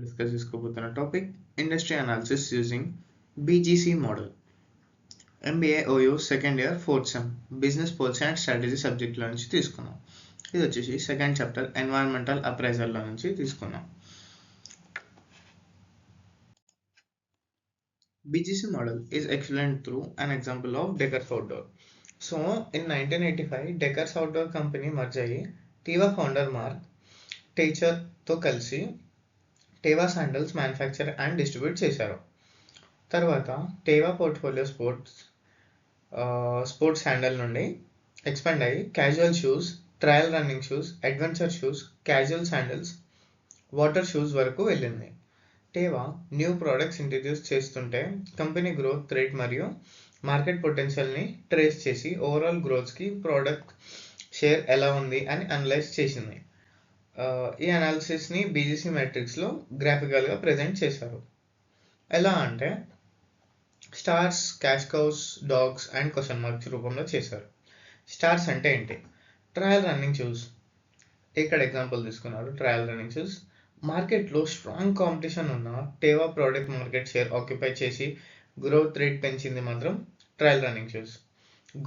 Discuss చేసుకోబోతున్న topic industry analysis using BGC model. MBA OU second year fourth sem business policy and strategy సబ్జెక్ట్లో నుంచి తీసుకున్నాం. ఇది వచ్చేసి సెకండ్ చాప్టర్ ఎన్వైరన్మెంటల్ అప్రైజర్లో నుంచి తీసుకున్నాం. BGC model is explained through an example of Deckers Outdoor. So, in 1985, Deckers Outdoor Company merge అయ్యి టీవా founder mark టేచర్తో కలిసి టేవా sandals manufacture and distribute చేశారు. తర్వాత టేవా పోర్ట్ఫోలియో స్పోర్ట్స్ శాండల్ నుండి ఎక్స్పాండ్ అయ్యి casual shoes, trial running shoes, adventure shoes, casual sandals, water shoes వరకు వెళ్ళింది. టేవా new products introduce చేస్తుంటే company growth rate మరియు మార్కెట్ పొటెన్షియల్ని ట్రేస్ చేసి ఓవరాల్ గ్రోత్స్కి ప్రోడక్ట్ షేర్ ఎలా ఉంది అని అనలైజ్ చేసింది. ఈ అనాలిసిస్ని బీజీసీ మ్యాట్రిక్స్లో గ్రాఫికల్గా ప్రజెంట్ చేశారు. ఎలా అంటే stars, cash cows, dogs and question marks రూపంలో చేశారు. స్టార్స్ అంటే ఏంటి? Trail running shoes. ఇక్కడ ఎగ్జాంపుల్ తీసుకున్నారు. ట్రయల్ రన్నింగ్ షూస్ మార్కెట్లో స్ట్రాంగ్ కాంపిటీషన్ ఉన్న Teva product market share occupy చేసి గ్రోత్ రేట్ పెంచింది మాత్రం trail running shoes.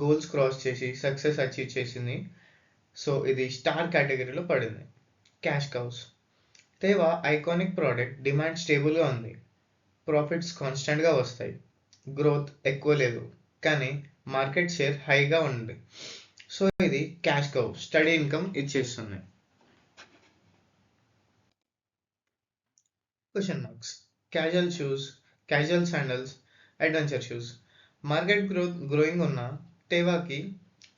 Goals cross చేసి సక్సెస్ అచీవ్ చేసింది. సో ఇది స్టార్ కేటగిరీలో పడింది. Cash cows. Teva iconic product demand స్టేబుల్గా ఉంది, ప్రాఫిట్స్ కాన్స్టెంట్గా వస్తాయి, గ్రోత్ ఎక్కువ లేదు కానీ మార్కెట్ షేర్ హైగా ఉంది. సో ఇది క్యాష్ కౌ, స్టడీ ఇన్కమ్ ఇచ్చేస్తుంది. Question marks. Casual shoes, casual sandals, adventure shoes. Market growing ఉన్న టేవాకి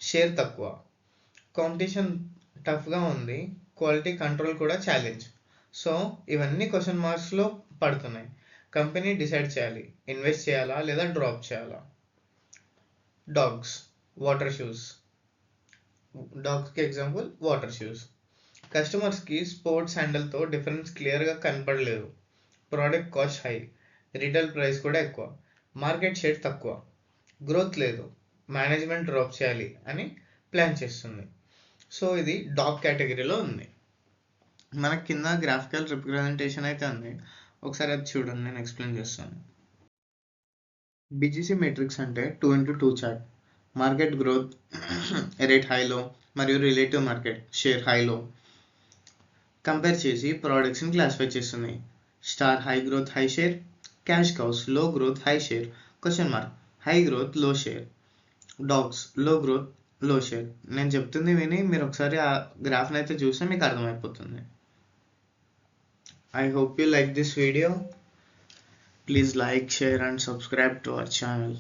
షేర్ తక్కువ, కాంపిటీషన్ టఫ్గా ఉంది, క్వాలిటీ కంట్రోల్ కూడా ఛాలెంజ్. సో ఇవన్నీ క్వశ్చన్ మార్క్స్లో పడుతున్నాయి. కంపెనీ డిసైడ్ చేయాలి, ఇన్వెస్ట్ చేయాలా లేదా డ్రాప్ చేయాలా. Dogs, water shoes. డాగ్స్కి ఎగ్జాంపుల్ వాటర్ షూస్. కస్టమర్స్కి స్పోర్ట్స్ శాండల్తో డిఫరెన్స్ క్లియర్గా కనపడలేదు, product cost high, retail price కూడా ఎక్కువ, మార్కెట్ షేర్ తక్కువ, గ్రోత్ లేదు, మేనేజ్మెంట్ డ్రాప్ చేయాలి అని ప్లాన్ చేస్తుంది. సో ఇది డాగ్ కేటగిరీలో ఉంది. మనకి కింద గ్రాఫికల్ రిప్రజెంటేషన్ అయితే ఉంది, ఒకసారి అది చూడండి, నేను ఎక్స్ప్లెయిన్ చేస్తాను. బీజీసీ మెట్రిక్స్ అంటే 2x2 chart. Market growth rate హైలో మరియు రిలేటివ్ మార్కెట్ షేర్ హైలో కంపేర్ చేసి ప్రోడక్ట్స్ని క్లాసిఫై చేస్తుంది. Star high growth high share, cash cows low growth high share, question mark high growth low share, dogs low growth low share. నేను చెప్తుంది విని మీరు ఒకసారి ఆ గ్రాఫ్ని అయితే చూస్తే మీకు అర్థమైపోతుంది. I hope you like this video. Please like, share and subscribe to our channel.